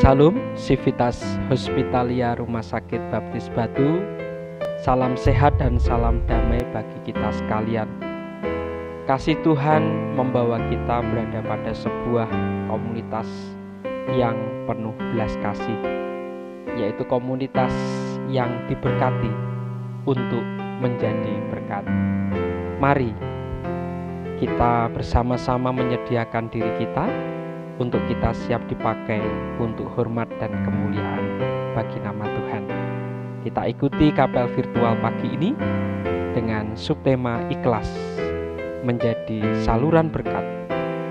Salam Civitas Hospitalia Rumah Sakit Baptis Batu. Salam sehat dan salam damai bagi kita sekalian. Kasih Tuhan membawa kita berada pada sebuah komunitas yang penuh belas kasih, yaitu komunitas yang diberkati untuk menjadi berkat. Mari kita bersama-sama menyediakan diri kita untuk kita siap dipakai untuk hormat dan kemuliaan bagi nama Tuhan. Kita ikuti kapel virtual pagi ini dengan subtema ikhlas menjadi saluran berkat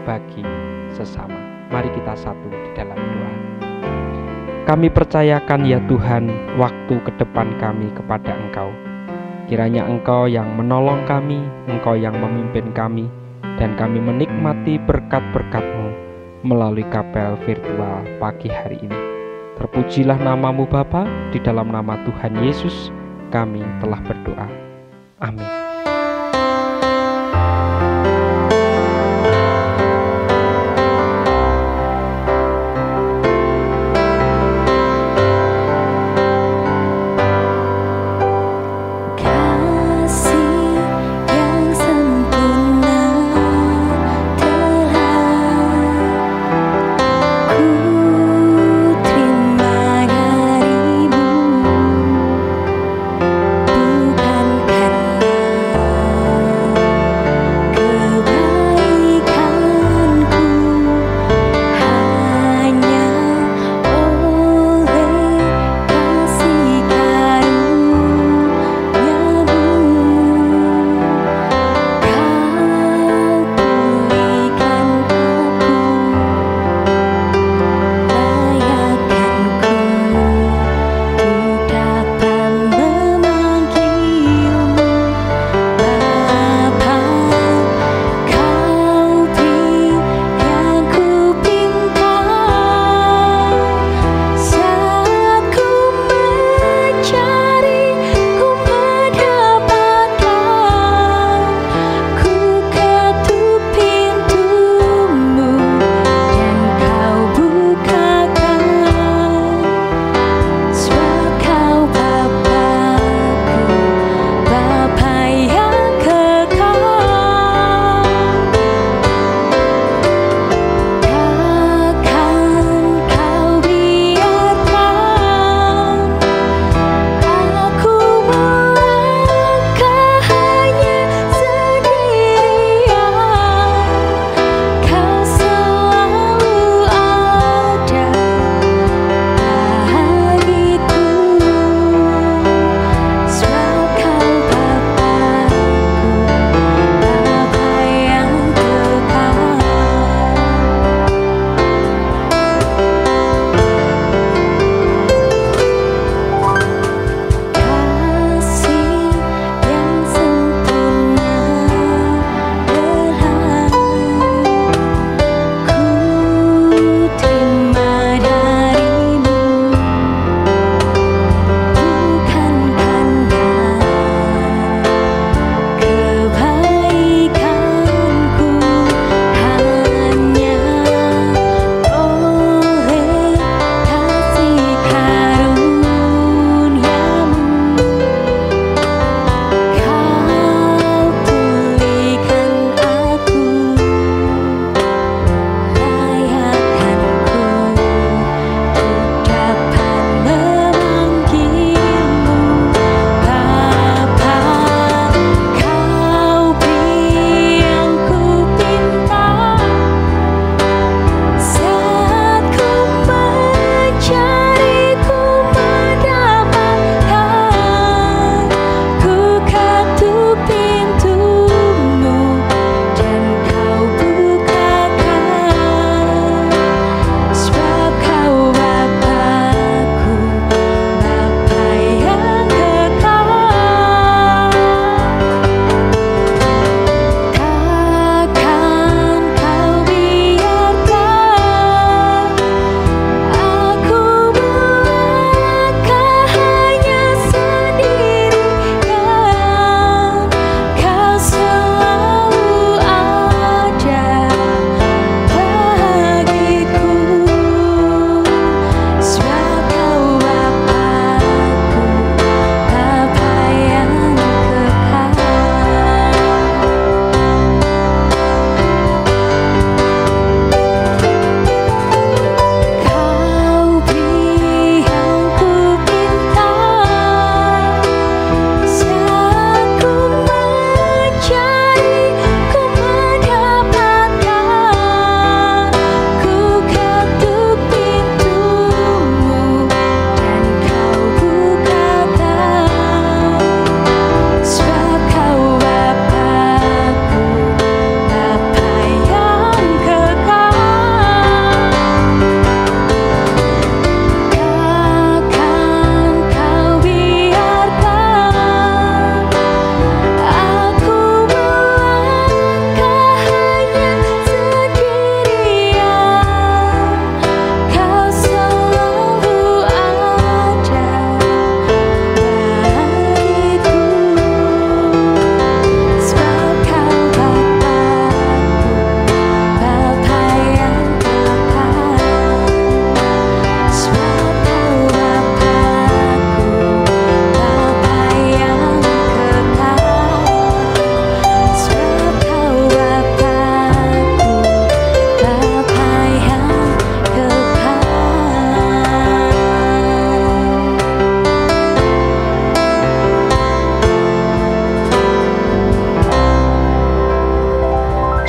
bagi sesama. Mari kita satu di dalam doa. Kami percayakan ya Tuhan waktu ke depan kami kepada Engkau. Kiranya Engkau yang menolong kami, Engkau yang memimpin kami, dan kami menikmati berkat-berkat-Mu melalui kapel virtual pagi hari ini. Terpujilah namamu Bapa, di dalam nama Tuhan Yesus kami telah berdoa. Amin.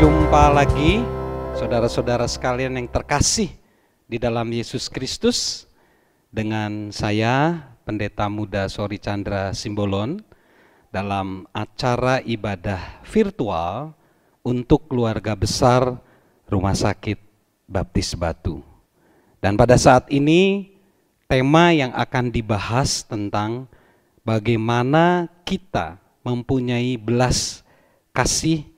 Berjumpa lagi saudara-saudara sekalian yang terkasih di dalam Yesus Kristus, dengan saya Pendeta Muda Sori Chandra Simbolon dalam acara ibadah virtual untuk keluarga besar Rumah Sakit Baptis Batu. Dan pada saat ini tema yang akan dibahas tentang bagaimana kita mempunyai belas kasih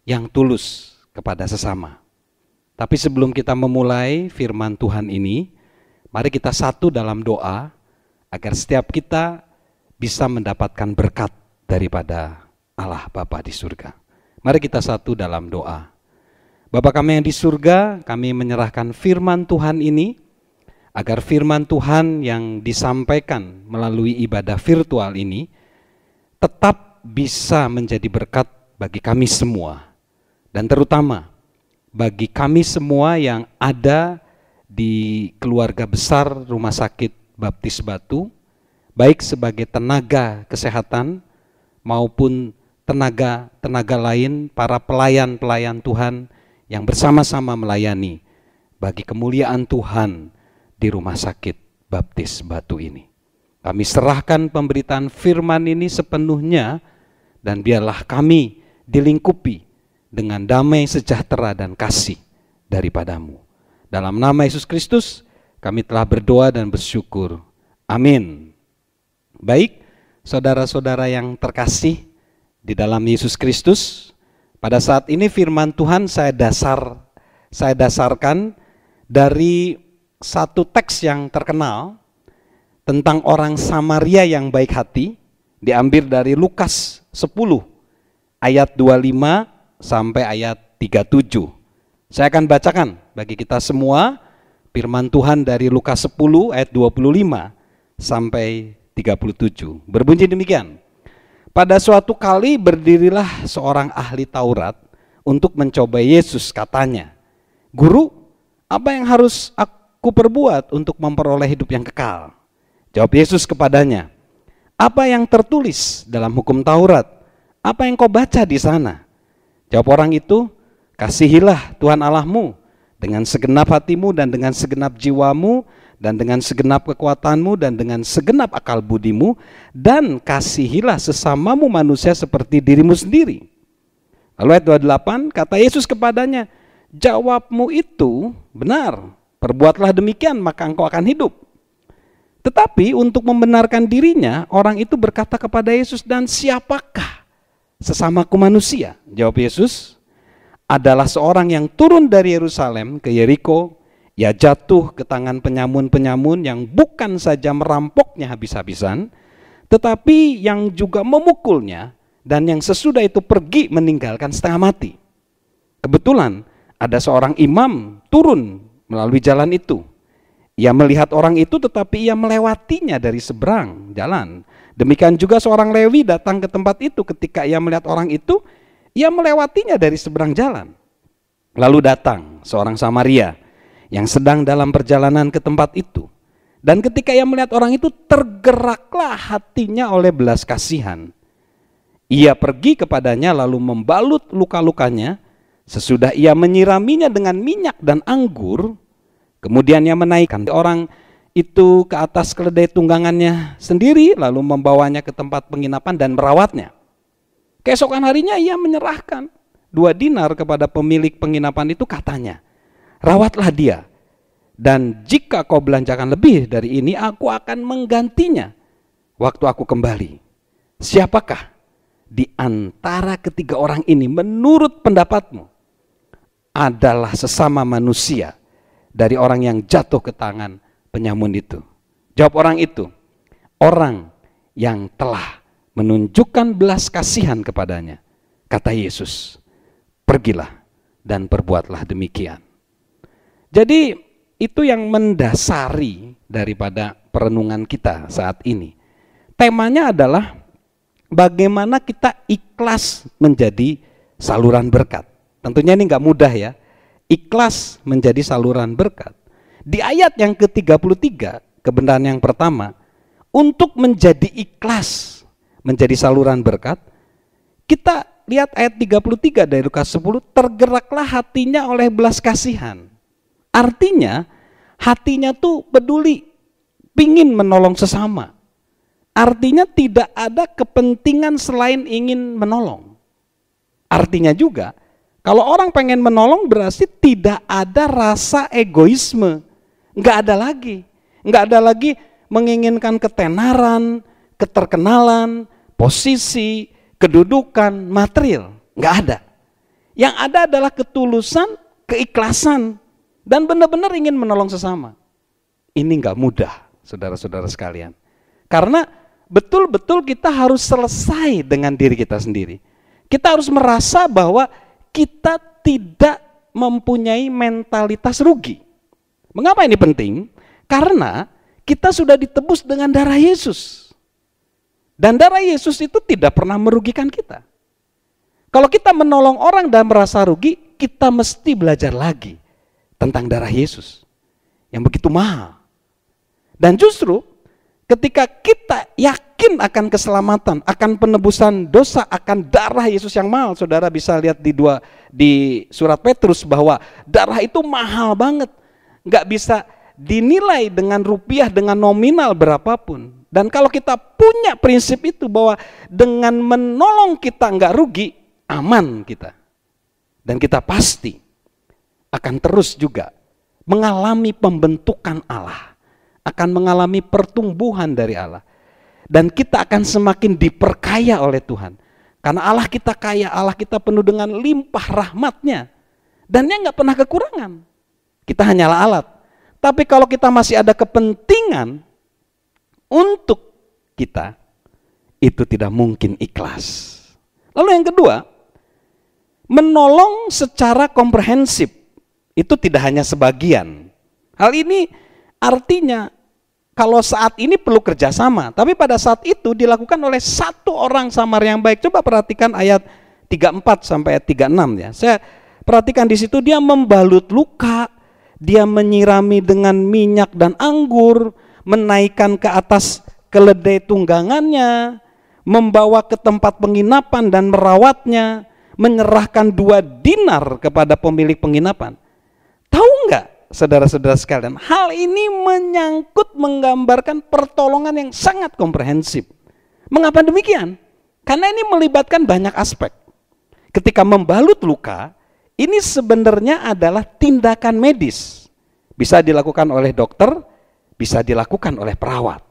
yang tulus kepada sesama. Tapi sebelum kita memulai firman Tuhan ini, mari kita satu dalam doa agar setiap kita bisa mendapatkan berkat daripada Allah Bapa di surga. Mari kita satu dalam doa. Bapa kami yang di surga, kami menyerahkan firman Tuhan ini, agar firman Tuhan yang disampaikan melalui ibadah virtual ini tetap bisa menjadi berkat bagi kami semua. Dan terutama bagi kami semua yang ada di keluarga besar Rumah Sakit Baptis Batu, baik sebagai tenaga kesehatan maupun tenaga lain, para pelayan-pelayan Tuhan yang bersama-sama melayani bagi kemuliaan Tuhan di Rumah Sakit Baptis Batu ini. Kami serahkan pemberitaan firman ini sepenuhnya, dan biarlah kami dilingkupi dengan damai sejahtera dan kasih daripadamu. Dalam nama Yesus Kristus kami telah berdoa dan bersyukur. Amin. Baik, saudara-saudara yang terkasih di dalam Yesus Kristus, pada saat ini firman Tuhan saya dasarkan dari satu teks yang terkenal tentang orang Samaria yang baik hati, diambil dari Lukas 10 ayat 25 sampai ayat 37. Saya akan bacakan bagi kita semua firman Tuhan dari Lukas 10 ayat 25 sampai 37. Berbunyi demikian. Pada suatu kali berdirilah seorang ahli Taurat untuk mencoba Yesus, katanya, "Guru, apa yang harus aku perbuat untuk memperoleh hidup yang kekal?" Jawab Yesus kepadanya, "Apa yang tertulis dalam hukum Taurat? Apa yang kau baca di sana?" Jawab orang itu, "Kasihilah Tuhan Allahmu dengan segenap hatimu dan dengan segenap jiwamu dan dengan segenap kekuatanmu dan dengan segenap akal budimu, dan kasihilah sesamamu manusia seperti dirimu sendiri." Lalu ayat 28, kata Yesus kepadanya, "Jawabmu itu benar, perbuatlah demikian maka engkau akan hidup." Tetapi untuk membenarkan dirinya, orang itu berkata kepada Yesus, "Dan siapakah sesamaku manusia?" Jawab Yesus, "Adalah seorang yang turun dari Yerusalem ke Yeriko. Ia jatuh ke tangan penyamun-penyamun yang bukan saja merampoknya habis-habisan, tetapi yang juga memukulnya, dan yang sesudah itu pergi meninggalkan setengah mati. Kebetulan ada seorang imam turun melalui jalan itu. Ia melihat orang itu, tetapi ia melewatinya dari seberang jalan. Demikian juga seorang Lewi datang ke tempat itu. Ketika ia melihat orang itu, ia melewatinya dari seberang jalan. Lalu datang seorang Samaria yang sedang dalam perjalanan ke tempat itu. Dan ketika ia melihat orang itu, tergeraklah hatinya oleh belas kasihan. Ia pergi kepadanya lalu membalut luka-lukanya. Sesudah ia menyiraminya dengan minyak dan anggur, kemudian ia menaikkan orang itu ke atas keledai tunggangannya sendiri, lalu membawanya ke tempat penginapan dan merawatnya. Keesokan harinya ia menyerahkan 2 dinar kepada pemilik penginapan itu, katanya, "Rawatlah dia, dan jika kau belanjakan lebih dari ini, aku akan menggantinya waktu aku kembali." Siapakah di antara ketiga orang ini menurut pendapatmu adalah sesama manusia dari orang yang jatuh ke tangan penyamun itu? Jawab orang itu, "Orang yang telah menunjukkan belas kasihan kepadanya." Kata Yesus, "Pergilah dan perbuatlah demikian." Jadi itu yang mendasari daripada perenungan kita saat ini. Temanya adalah bagaimana kita ikhlas menjadi saluran berkat. Tentunya ini nggak mudah ya, ikhlas menjadi saluran berkat. Di ayat yang ke-33, kebenaran yang pertama, untuk menjadi ikhlas menjadi saluran berkat, Kita lihat ayat 33 dari Lukas 10, tergeraklah hatinya oleh belas kasihan. Artinya, hatinya tuh peduli, pingin menolong sesama. Artinya tidak ada kepentingan selain ingin menolong. Artinya juga, kalau orang pengen menolong berarti tidak ada rasa egoisme. Nggak ada lagi. Nggak ada lagi menginginkan ketenaran, keterkenalan, posisi, kedudukan, material. Nggak ada. Yang ada adalah ketulusan, keikhlasan, dan benar-benar ingin menolong sesama. Ini nggak mudah, saudara-saudara sekalian. Karena betul-betul kita harus selesai dengan diri kita sendiri. Kita harus merasa bahwa kita tidak mempunyai mentalitas rugi. Mengapa ini penting? Karena kita sudah ditebus dengan darah Yesus. Dan darah Yesus itu tidak pernah merugikan kita. Kalau kita menolong orang dan merasa rugi, kita mesti belajar lagi tentang darah Yesus yang begitu mahal. Dan justru ketika kita yakin akan keselamatan, akan penebusan dosa, akan darah Yesus yang mahal, saudara bisa lihat di surat Petrus bahwa darah itu mahal banget, nggak bisa dinilai dengan rupiah, dengan nominal berapapun. Dan kalau kita punya prinsip itu bahwa dengan menolong kita nggak rugi, aman kita. Dan kita pasti akan terus juga mengalami pembentukan Allah, akan mengalami pertumbuhan dari Allah. Dan kita akan semakin diperkaya oleh Tuhan. Karena Allah kita kaya, Allah kita penuh dengan limpah rahmatnya. Dan dia nggak pernah kekurangan. Kita hanyalah alat. Tapi kalau kita masih ada kepentingan untuk kita, itu tidak mungkin ikhlas. Lalu yang kedua, menolong secara komprehensif. Itu tidak hanya sebagian. Hal ini artinya kalau saat ini perlu kerjasama, tapi pada saat itu dilakukan oleh satu orang Samaria yang baik. Coba perhatikan ayat 34 sampai ayat 36 ya. Saya perhatikan di situ dia membalut luka, dia menyirami dengan minyak dan anggur, menaikkan ke atas keledai tunggangannya, membawa ke tempat penginapan dan merawatnya, menyerahkan 2 dinar kepada pemilik penginapan. Tahu nggak saudara-saudara sekalian, hal ini menyangkut menggambarkan pertolongan yang sangat komprehensif. Mengapa demikian? Karena ini melibatkan banyak aspek. Ketika membalut luka, ini sebenarnya adalah tindakan medis. Bisa dilakukan oleh dokter, bisa dilakukan oleh perawat.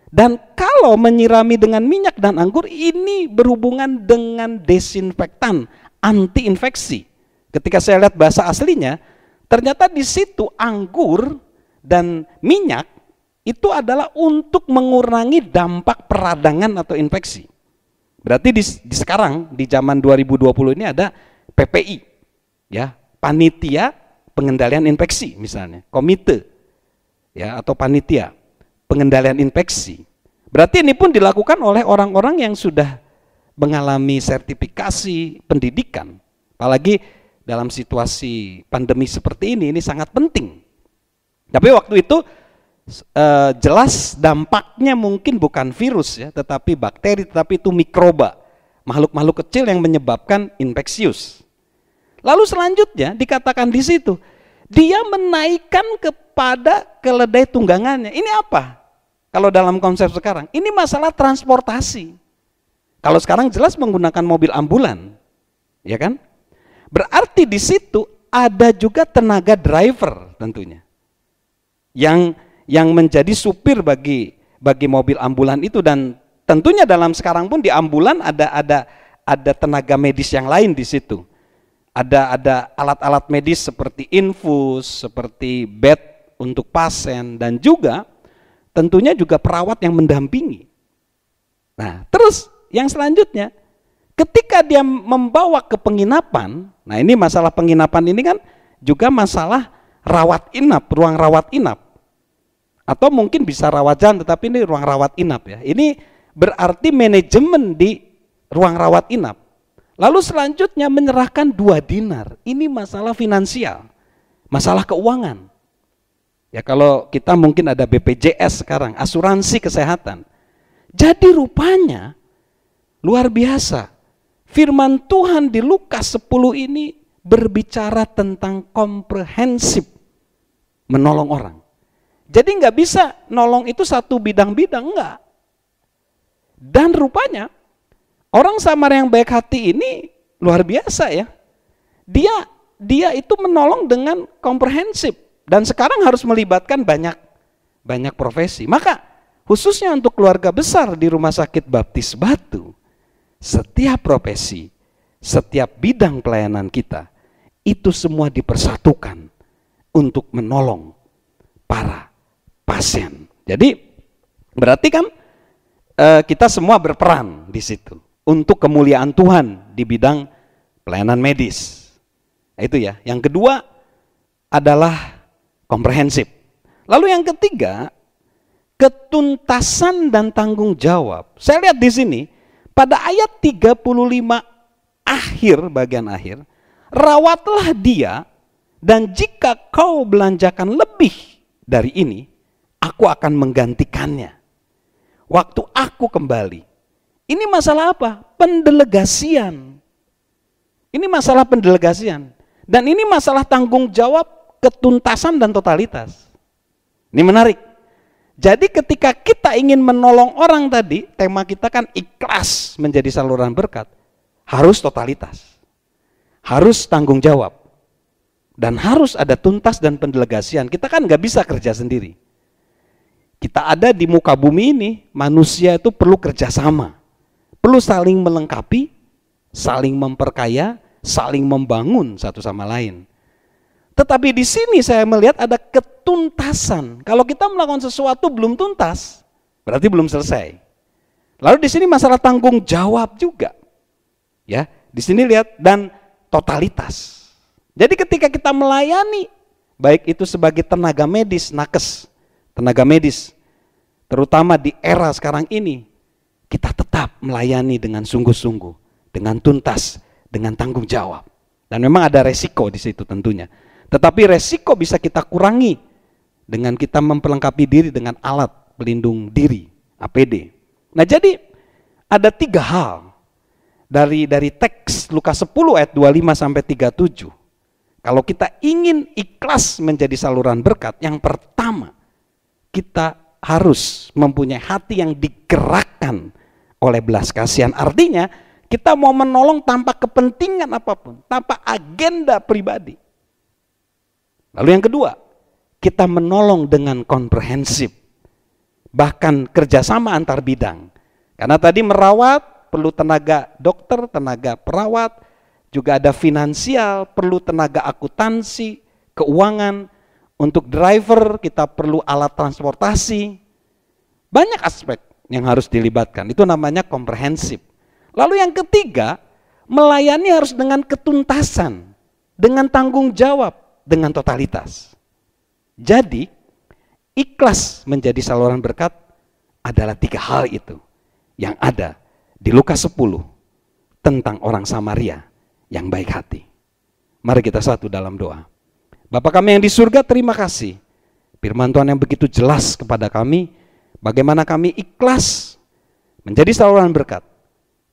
Dan kalau menyirami dengan minyak dan anggur, ini berhubungan dengan desinfektan, anti infeksi. Ketika saya lihat bahasa aslinya, ternyata di situ anggur dan minyak itu adalah untuk mengurangi dampak peradangan atau infeksi. Berarti di sekarang di zaman 2020 ini ada PPI, ya, panitia pengendalian infeksi misalnya, komite, ya, atau panitia pengendalian infeksi. Berarti ini pun dilakukan oleh orang-orang yang sudah mengalami sertifikasi pendidikan, apalagi dalam situasi pandemi seperti ini sangat penting. Tapi waktu itu jelas dampaknya mungkin bukan virus ya, tetapi bakteri, tetapi itu mikroba, makhluk-makhluk kecil yang menyebabkan infeksius. Lalu selanjutnya dikatakan di situ, dia menaikkan kepada keledai tunggangannya. Ini apa? Kalau dalam konsep sekarang, ini masalah transportasi. Kalau sekarang jelas menggunakan mobil ambulan, ya kan? Berarti di situ ada juga tenaga driver tentunya, yang menjadi supir bagi mobil ambulan itu. Dan tentunya dalam sekarang pun di ambulan ada tenaga medis yang lain di situ. Ada alat-alat medis seperti infus, seperti bed untuk pasien, dan juga tentunya juga perawat yang mendampingi. Nah, terus yang selanjutnya, ketika dia membawa ke penginapan, nah ini masalah penginapan ini kan juga masalah rawat inap, ruang rawat inap. Atau mungkin bisa rawat jalan, tetapi ini ruang rawat inap ya. Ini berarti manajemen di ruang rawat inap. Lalu selanjutnya menyerahkan 2 dinar. Ini masalah finansial, masalah keuangan. Ya kalau kita mungkin ada BPJS sekarang, asuransi kesehatan. Jadi rupanya luar biasa. firman Tuhan di Lukas 10 ini berbicara tentang komprehensif menolong orang. Jadi nggak bisa nolong itu satu bidang-bidang, enggak. Dan rupanya orang Samaria yang baik hati ini luar biasa ya. Dia itu menolong dengan komprehensif dan sekarang harus melibatkan banyak profesi. Maka khususnya untuk keluarga besar di Rumah Sakit Baptis Batu, setiap profesi, setiap bidang pelayanan kita itu semua dipersatukan untuk menolong para pasien. Jadi berarti kan kita semua berperan di situ untuk kemuliaan Tuhan di bidang pelayanan medis. Itu ya. Yang kedua adalah komprehensif. Lalu yang ketiga, ketuntasan dan tanggung jawab. Saya lihat di sini pada ayat 35 akhir, bagian akhir, rawatlah dia dan jika kau belanjakan lebih dari ini, aku akan menggantikannya waktu aku kembali. Ini masalah apa? Pendelegasian. Ini masalah pendelegasian. Dan ini masalah tanggung jawab, ketuntasan dan totalitas. Ini menarik. Jadi ketika kita ingin menolong orang tadi, tema kita kan ikhlas menjadi saluran berkat. Harus totalitas. Harus tanggung jawab. Dan harus ada tuntas dan pendelegasian. Kita kan nggak bisa kerja sendiri. Kita ada di muka bumi ini, manusia itu perlu kerjasama. Perlu saling melengkapi, saling memperkaya, saling membangun satu sama lain. Tetapi di sini saya melihat ada ketuntasan. Kalau kita melakukan sesuatu belum tuntas, berarti belum selesai. Lalu di sini masalah tanggung jawab juga. Ya, di sini lihat dan totalitas. Jadi ketika kita melayani, baik itu sebagai tenaga medis, nakes, tenaga medis, terutama di era sekarang ini, kita tetap melayani dengan sungguh-sungguh, dengan tuntas, dengan tanggung jawab. Dan memang ada resiko di situ tentunya. Tetapi resiko bisa kita kurangi dengan kita memperlengkapi diri dengan alat pelindung diri, APD. Nah jadi ada 3 hal dari teks Lukas 10 ayat 25 sampai 37. Kalau kita ingin ikhlas menjadi saluran berkat, yang pertama kita harus mempunyai hati yang digerakkan oleh belas kasihan. Artinya kita mau menolong tanpa kepentingan apapun, tanpa agenda pribadi. Lalu yang kedua, kita menolong dengan komprehensif, bahkan kerjasama antar bidang. Karena tadi merawat perlu tenaga dokter, tenaga perawat, juga ada finansial, perlu tenaga akuntansi, keuangan. Untuk driver kita perlu alat transportasi. Banyak aspek yang harus dilibatkan, itu namanya komprehensif. Lalu yang ketiga, melayani harus dengan ketuntasan, dengan tanggung jawab, dengan totalitas. Jadi, ikhlas menjadi saluran berkat adalah 3 hal itu yang ada di Lukas 10 tentang orang Samaria yang baik hati. Mari kita satu dalam doa. Bapa kami yang di surga, terima kasih. Firman Tuhan yang begitu jelas kepada kami, bagaimana kami ikhlas menjadi saluran berkat.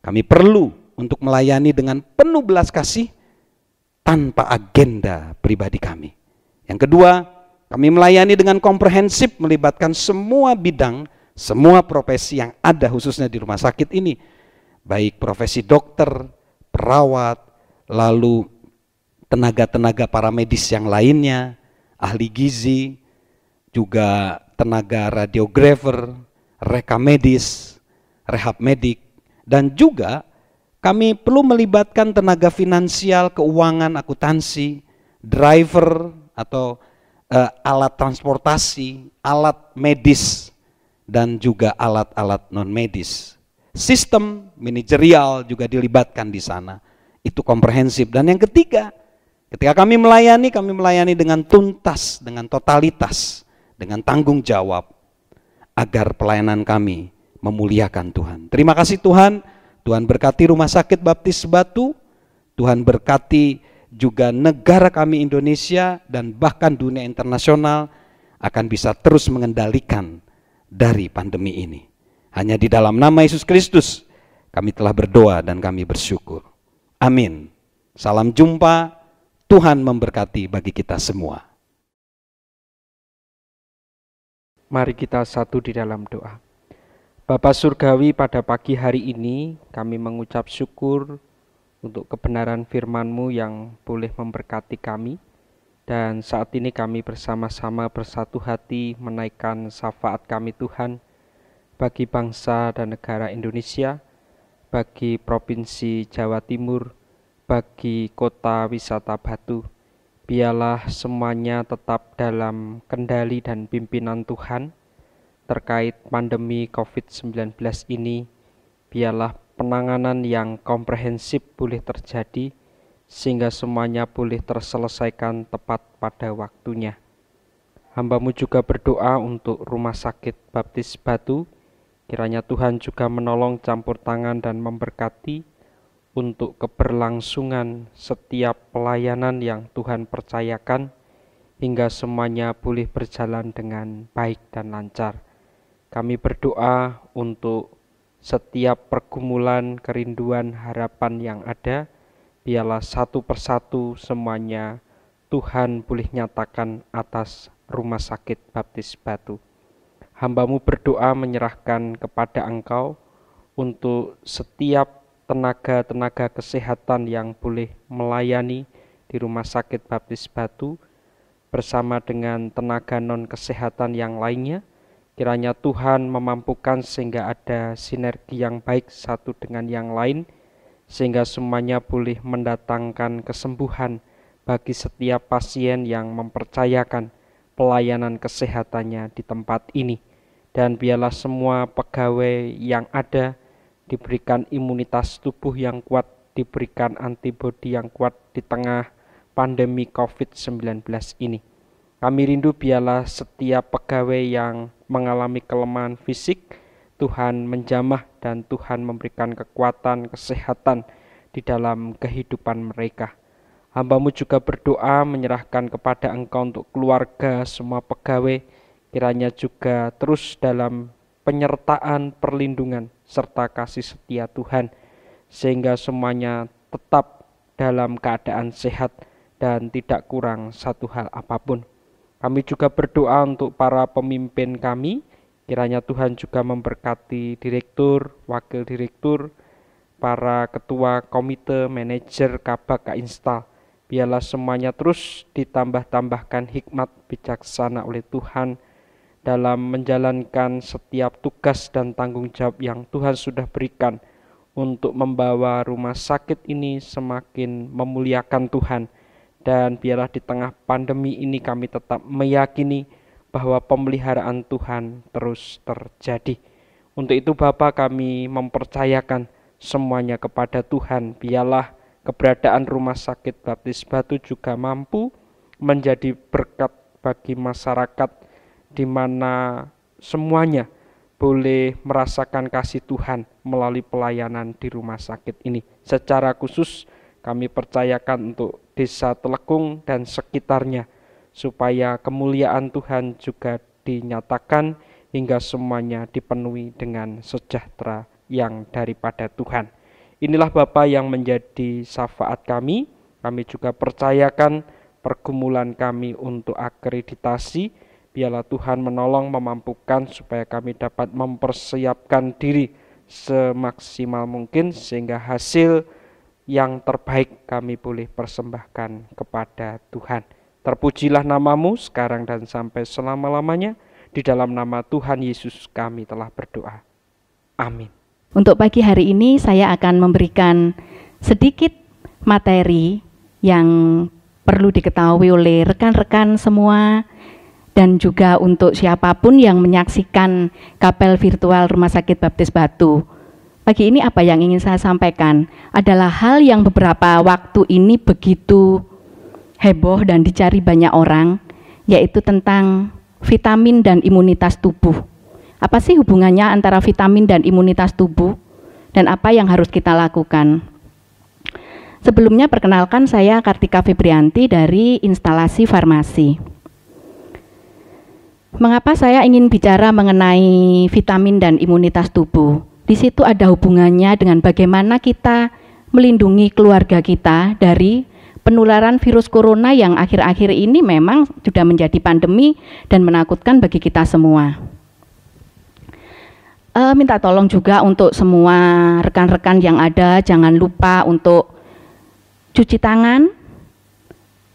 Kami perlu untuk melayani dengan penuh belas kasih tanpa agenda pribadi kami. Yang kedua, kami melayani dengan komprehensif melibatkan semua bidang, semua profesi yang ada khususnya di rumah sakit ini. Baik profesi dokter, perawat, lalu tenaga-tenaga paramedis yang lainnya, ahli gizi, juga tenaga radiografer, reka medis, rehab medik, dan juga kami perlu melibatkan tenaga finansial, keuangan, akuntansi, driver atau alat transportasi, alat medis, dan juga alat-alat non-medis. Sistem manajerial juga dilibatkan di sana. Itu komprehensif. Dan yang ketiga, ketika kami melayani dengan tuntas, dengan totalitas, dengan tanggung jawab, agar pelayanan kami memuliakan Tuhan. Terima kasih Tuhan. Tuhan berkati Rumah Sakit Baptis Batu. Tuhan berkati juga negara kami Indonesia dan bahkan dunia internasional akan bisa terus mengendalikan dari pandemi ini. Hanya di dalam nama Yesus Kristus Kami telah berdoa dan kami bersyukur. Amin. Salam jumpa. Tuhan memberkati bagi kita semua. Mari kita satu di dalam doa. Bapa Surgawi, pada pagi hari ini kami mengucap syukur untuk kebenaran firman-Mu yang boleh memberkati kami. Dan saat ini kami bersama-sama bersatu hati menaikkan syafaat kami Tuhan bagi bangsa dan negara Indonesia, bagi Provinsi Jawa Timur, bagi kota wisata Batu. Biarlah semuanya tetap dalam kendali dan pimpinan Tuhan terkait pandemi COVID-19 ini. Biarlah penanganan yang komprehensif boleh terjadi sehingga semuanya boleh terselesaikan tepat pada waktunya. Hamba-Mu juga berdoa untuk Rumah Sakit Baptis Batu. Kiranya Tuhan juga menolong, campur tangan dan memberkati untuk keberlangsungan setiap pelayanan yang Tuhan percayakan hingga semuanya boleh berjalan dengan baik dan lancar. Kami berdoa untuk setiap pergumulan, kerinduan, harapan yang ada, biarlah satu persatu semuanya Tuhan boleh nyatakan atas Rumah Sakit Baptis Batu. Hamba-Mu berdoa menyerahkan kepada Engkau untuk setiap tenaga-tenaga kesehatan yang boleh melayani di Rumah Sakit Baptis Batu bersama dengan tenaga non-kesehatan yang lainnya. Kiranya Tuhan memampukan sehingga ada sinergi yang baik satu dengan yang lain, sehingga semuanya boleh mendatangkan kesembuhan bagi setiap pasien yang mempercayakan pelayanan kesehatannya di tempat ini. Dan biarlah semua pegawai yang ada diberikan imunitas tubuh yang kuat, diberikan antibodi yang kuat di tengah pandemi COVID-19 ini. Kami rindu biarlah setiap pegawai yang mengalami kelemahan fisik, Tuhan menjamah dan Tuhan memberikan kekuatan, kesehatan di dalam kehidupan mereka. Hamba-Mu juga berdoa menyerahkan kepada Engkau untuk keluarga semua pegawai, kiranya juga terus dalam penyertaan, perlindungan, serta kasih setia Tuhan, sehingga semuanya tetap dalam keadaan sehat dan tidak kurang satu hal apapun. Kami juga berdoa untuk para pemimpin kami, kiranya Tuhan juga memberkati direktur, wakil direktur, para ketua komite, manajer, kabak, kainstal. Biarlah semuanya terus ditambah-tambahkan hikmat bijaksana oleh Tuhan dalam menjalankan setiap tugas dan tanggung jawab yang Tuhan sudah berikan untuk membawa rumah sakit ini semakin memuliakan Tuhan. Dan biarlah di tengah pandemi ini kami tetap meyakini bahwa pemeliharaan Tuhan terus terjadi. Untuk itu Bapa, kami mempercayakan semuanya kepada Tuhan. Biarlah keberadaan Rumah Sakit Baptis Batu juga mampu menjadi berkat bagi masyarakat, di mana semuanya boleh merasakan kasih Tuhan melalui pelayanan di rumah sakit ini. Secara khusus kami percayakan untuk Desa Telekung dan sekitarnya, supaya kemuliaan Tuhan juga dinyatakan hingga semuanya dipenuhi dengan sejahtera yang daripada Tuhan. Inilah Bapa yang menjadi syafaat kami. Kami juga percayakan pergumulan kami untuk akreditasi. Biarlah Tuhan menolong, memampukan supaya kami dapat mempersiapkan diri semaksimal mungkin sehingga hasil yang terbaik kami boleh persembahkan kepada Tuhan. Terpujilah nama-Mu sekarang dan sampai selama-lamanya. Di dalam nama Tuhan Yesus kami telah berdoa. Amin. Untuk pagi hari ini saya akan memberikan sedikit materi yang perlu diketahui oleh rekan-rekan semua, dan juga untuk siapapun yang menyaksikan kapel virtual Rumah Sakit Baptis Batu. Pagi ini apa yang ingin saya sampaikan adalah hal yang beberapa waktu ini begitu heboh dan dicari banyak orang, yaitu tentang vitamin dan imunitas tubuh. Apa sih hubungannya antara vitamin dan imunitas tubuh, dan apa yang harus kita lakukan? Sebelumnya perkenalkan, saya Kartika Febrianti dari Instalasi Farmasi. Mengapa saya ingin bicara mengenai vitamin dan imunitas tubuh? Di situ ada hubungannya dengan bagaimana kita melindungi keluarga kita dari penularan virus corona yang akhir-akhir ini memang sudah menjadi pandemi dan menakutkan bagi kita semua. Minta tolong juga untuk semua rekan-rekan yang ada, jangan lupa untuk cuci tangan,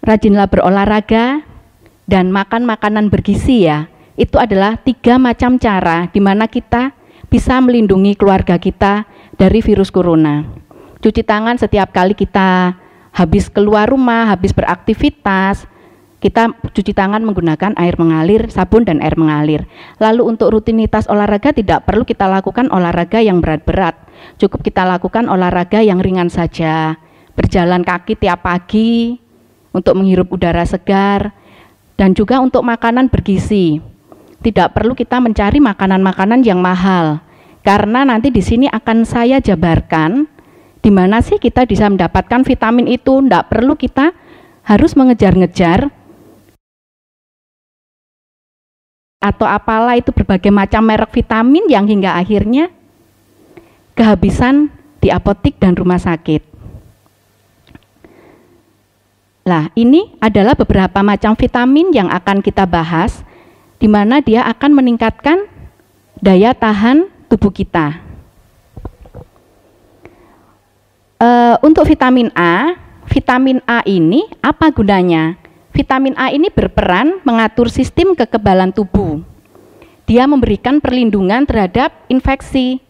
rajinlah berolahraga, dan makan makanan bergizi ya. Itu adalah 3 macam cara di mana kita bisa melindungi keluarga kita dari virus corona. Cuci tangan setiap kali kita habis keluar rumah, habis beraktivitas, kita cuci tangan menggunakan air mengalir, sabun dan air mengalir. Lalu untuk rutinitas olahraga tidak perlu kita lakukan olahraga yang berat-berat. Cukup kita lakukan olahraga yang ringan saja. Berjalan kaki tiap pagi untuk menghirup udara segar, dan juga untuk makanan bergizi. Tidak perlu kita mencari makanan-makanan yang mahal, karena nanti di sini akan saya jabarkan di mana sih kita bisa mendapatkan vitamin itu. Tidak perlu kita harus mengejar-ngejar atau apalah itu berbagai macam merek vitamin yang hingga akhirnya kehabisan di apotik dan rumah sakit. Nah, ini adalah beberapa macam vitamin yang akan kita bahas, di mana dia akan meningkatkan daya tahan tubuh kita. Untuk vitamin A ini apa gunanya? Vitamin A ini berperan mengatur sistem kekebalan tubuh. Dia memberikan perlindungan terhadap infeksi,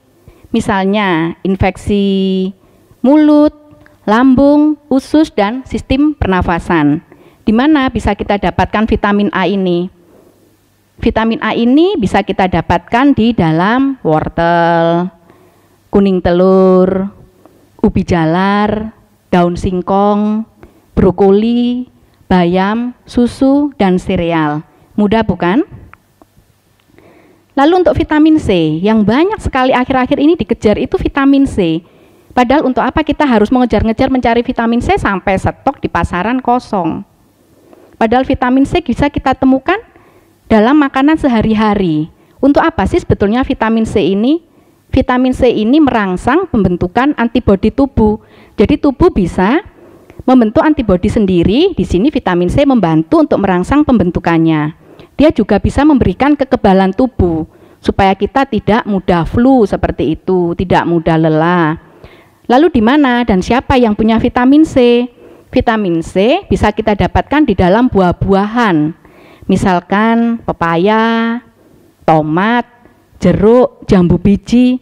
misalnya infeksi mulut, lambung, usus, dan sistem pernafasan. Di mana bisa kita dapatkan vitamin A ini? Vitamin A ini bisa kita dapatkan di dalam wortel, kuning telur, ubi jalar, daun singkong, brokoli, bayam, susu, dan sereal. Mudah bukan? Lalu untuk vitamin C, yang banyak sekali akhir-akhir ini dikejar itu vitamin C. Padahal untuk apa kita harus mengejar-ngejar mencari vitamin C sampai stok di pasaran kosong? Padahal vitamin C bisa kita temukan dalam makanan sehari-hari. Untuk apa sih sebetulnya vitamin C ini? Vitamin C ini merangsang pembentukan antibodi tubuh. Jadi tubuh bisa membentuk antibodi sendiri. Di sini vitamin C membantu untuk merangsang pembentukannya. Dia juga bisa memberikan kekebalan tubuh supaya kita tidak mudah flu seperti itu, tidak mudah lelah. Lalu di mana dan siapa yang punya vitamin C? Vitamin C bisa kita dapatkan di dalam buah-buahan. Misalkan pepaya, tomat, jeruk, jambu biji.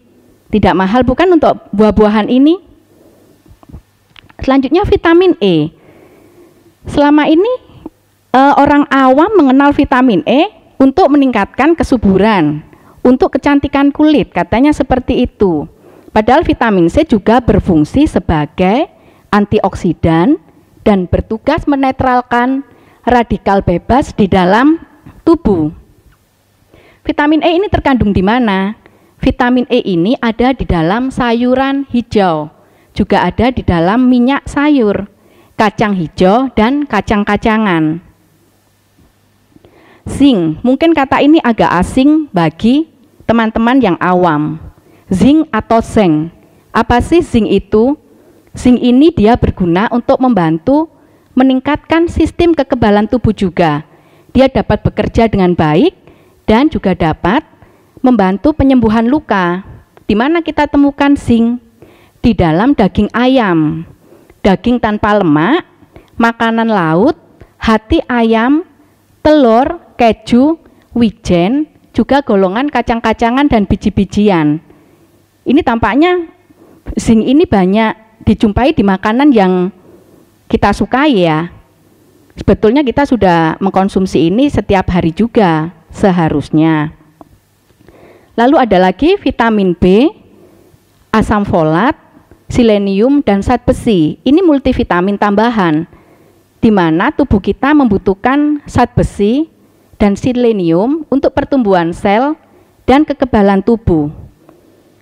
Tidak mahal bukan untuk buah-buahan ini? Selanjutnya vitamin E. Selama ini orang awam mengenal vitamin E untuk meningkatkan kesuburan, untuk kecantikan kulit, katanya seperti itu. Padahal vitamin C juga berfungsi sebagai antioksidan dan bertugas menetralkan radikal bebas di dalam tubuh. Vitamin E ini terkandung di mana? Vitamin E ini ada di dalam sayuran hijau, juga ada di dalam minyak sayur, kacang hijau, dan kacang-kacangan. Zinc, mungkin kata ini agak asing bagi teman-teman yang awam. Zinc atau seng, apa sih zinc itu? Zinc ini dia berguna untuk membantu meningkatkan sistem kekebalan tubuh juga. Dia dapat bekerja dengan baik dan juga dapat membantu penyembuhan luka. Di mana kita temukan zinc? Di dalam daging ayam, daging tanpa lemak, makanan laut, hati ayam, telur, keju, wijen, juga golongan kacang-kacangan dan biji-bijian. Ini tampaknya zinc ini banyak dijumpai di makanan yang kita sukai ya. Sebetulnya kita sudah mengkonsumsi ini setiap hari juga seharusnya. Lalu ada lagi vitamin B, asam folat, selenium, dan zat besi. Ini multivitamin tambahan, di mana tubuh kita membutuhkan zat besi dan selenium untuk pertumbuhan sel dan kekebalan tubuh.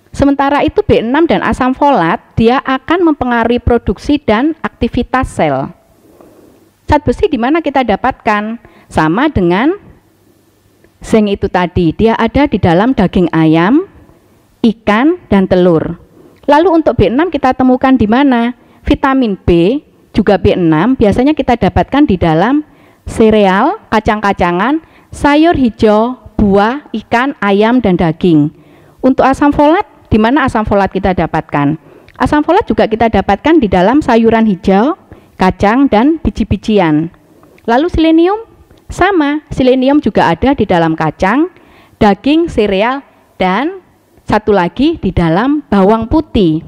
Sementara itu B6 dan asam folat, dia akan mempengaruhi produksi dan aktivitas sel. Zat besi di mana kita dapatkan? Sama dengan zinc itu tadi, dia ada di dalam daging ayam, ikan, dan telur. Lalu untuk B6 kita temukan di mana? Vitamin B, juga B6 biasanya kita dapatkan di dalam sereal, kacang-kacangan, sayur hijau, buah, ikan, ayam, dan daging. Untuk asam folat, di mana asam folat kita dapatkan? Asam folat juga kita dapatkan di dalam sayuran hijau, kacang, dan biji-bijian. Lalu selenium, sama, selenium juga ada di dalam kacang, daging, sereal, dan satu lagi di dalam bawang putih.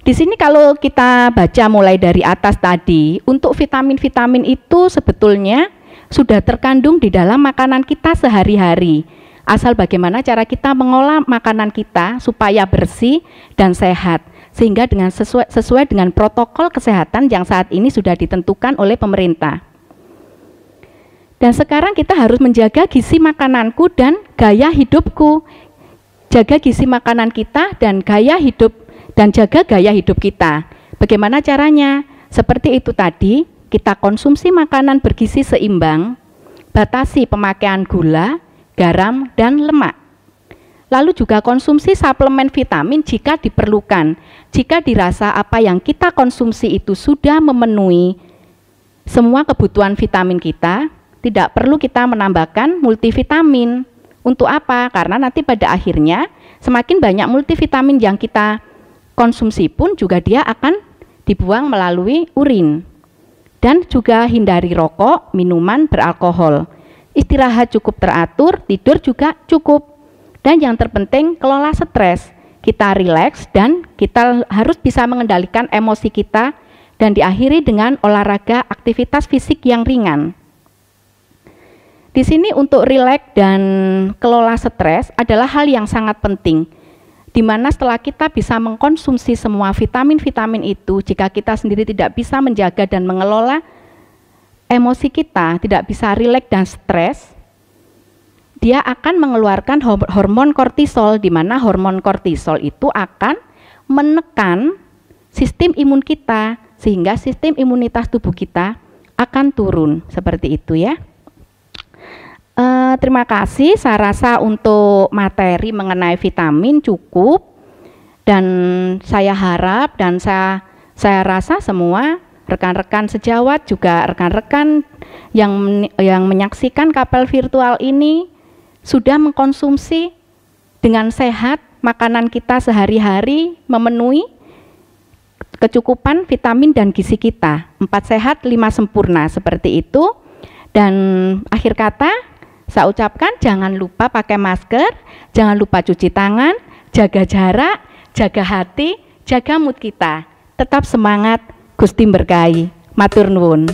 Di sini kalau kita baca mulai dari atas tadi, untuk vitamin-vitamin itu sebetulnya sudah terkandung di dalam makanan kita sehari-hari. Asal bagaimana cara kita mengolah makanan kita supaya bersih dan sehat, sehingga dengan sesuai dengan protokol kesehatan yang saat ini sudah ditentukan oleh pemerintah. Dan sekarang kita harus menjaga gizi makananku dan gaya hidupku. Jaga gizi makanan kita dan gaya hidup, dan jaga gaya hidup kita. Bagaimana caranya? Seperti itu tadi, kita konsumsi makanan bergizi seimbang, batasi pemakaian gula, garam, dan lemak. Lalu juga konsumsi suplemen vitamin jika diperlukan. Jika dirasa apa yang kita konsumsi itu sudah memenuhi semua kebutuhan vitamin kita, tidak perlu kita menambahkan multivitamin. Untuk apa? Karena nanti pada akhirnya semakin banyak multivitamin yang kita konsumsi pun juga dia akan dibuang melalui urin. Dan juga hindari rokok, minuman beralkohol. Istirahat cukup teratur, tidur juga cukup. Dan yang terpenting kelola stres. Kita rileks dan kita harus bisa mengendalikan emosi kita dan diakhiri dengan olahraga aktivitas fisik yang ringan. Di sini untuk rileks dan kelola stres adalah hal yang sangat penting, di mana setelah kita bisa mengkonsumsi semua vitamin-vitamin itu, jika kita sendiri tidak bisa menjaga dan mengelola emosi kita, tidak bisa rileks dan stres, dia akan mengeluarkan hormon kortisol, di mana hormon kortisol itu akan menekan sistem imun kita, sehingga sistem imunitas tubuh kita akan turun, seperti itu ya. Terima kasih, saya rasa untuk materi mengenai vitamin cukup, dan saya harap dan saya rasa semua rekan-rekan sejawat juga rekan-rekan yang menyaksikan kapel virtual ini sudah mengkonsumsi dengan sehat makanan kita sehari-hari, memenuhi kecukupan vitamin dan gizi kita. 4 sehat, 5 sempurna, seperti itu. Dan akhir kata saya ucapkan jangan lupa pakai masker, jangan lupa cuci tangan, jaga jarak, jaga hati, jaga mood kita. Tetap semangat, Gusti berkahi. Matur nuwun.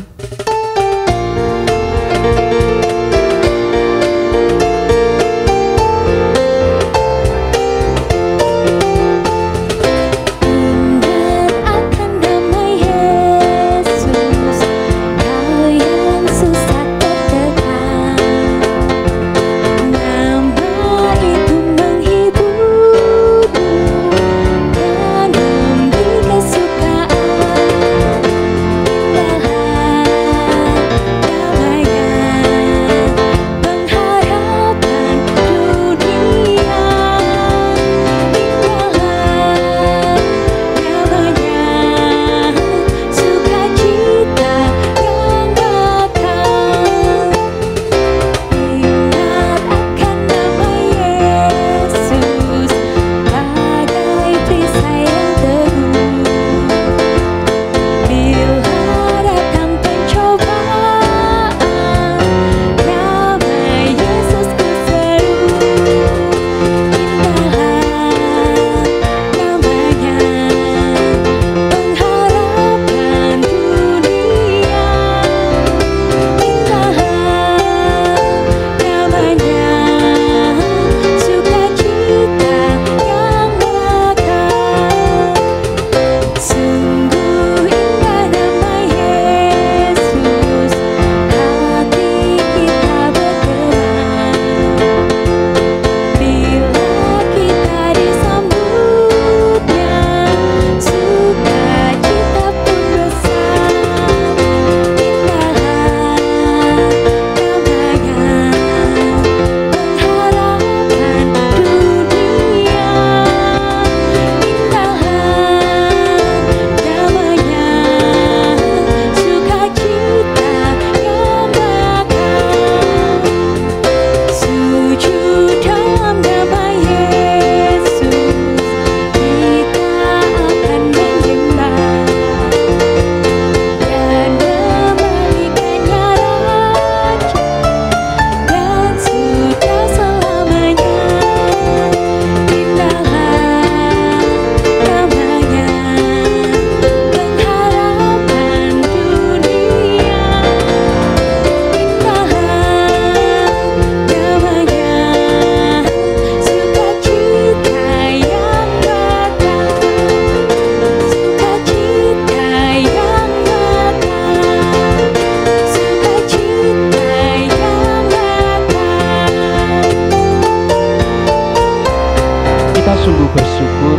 bersyukur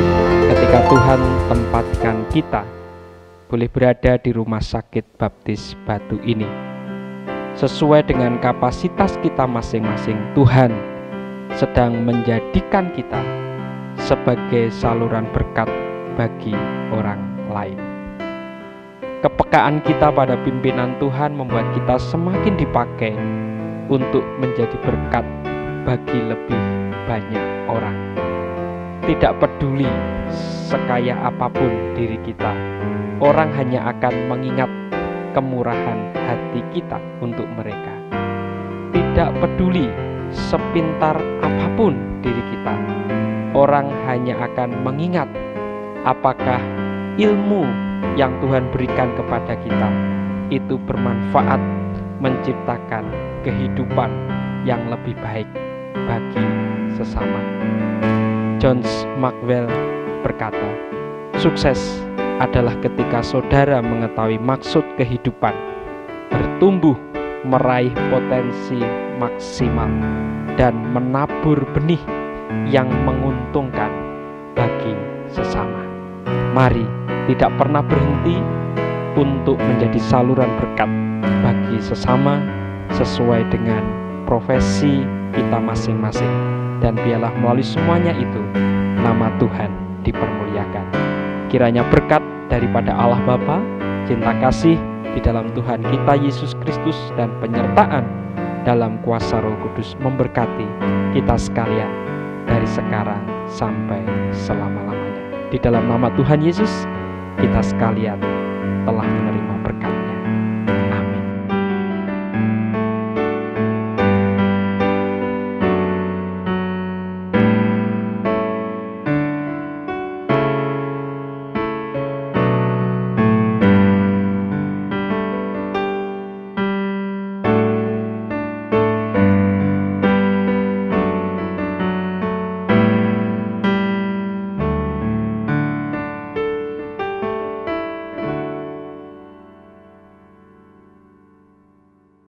ketika Tuhan tempatkan kita boleh berada di Rumah Sakit Baptis Batu ini. Sesuai dengan kapasitas kita masing-masing, Tuhan sedang menjadikan kita sebagai saluran berkat bagi orang lain. Kepekaan kita pada pimpinan Tuhan membuat kita semakin dipakai untuk menjadi berkat bagi lebih banyak orang. Tidak peduli sekaya apapun diri kita, orang hanya akan mengingat kemurahan hati kita untuk mereka. Tidak peduli sepintar apapun diri kita, orang hanya akan mengingat apakah ilmu yang Tuhan berikan kepada kita itu bermanfaat menciptakan kehidupan yang lebih baik bagi sesama. John Maxwell berkata, sukses adalah ketika saudara mengetahui maksud kehidupan, bertumbuh, meraih potensi maksimal, dan menabur benih yang menguntungkan bagi sesama. Mari tidak pernah berhenti untuk menjadi saluran berkat bagi sesama sesuai dengan profesi kita masing-masing, dan biarlah melalui semuanya itu nama Tuhan dipermuliakan. Kiranya berkat daripada Allah Bapa, cinta kasih di dalam Tuhan kita Yesus Kristus, dan penyertaan dalam kuasa Roh Kudus memberkati kita sekalian dari sekarang sampai selama-lamanya. Di dalam nama Tuhan Yesus, kita sekalian telah menerima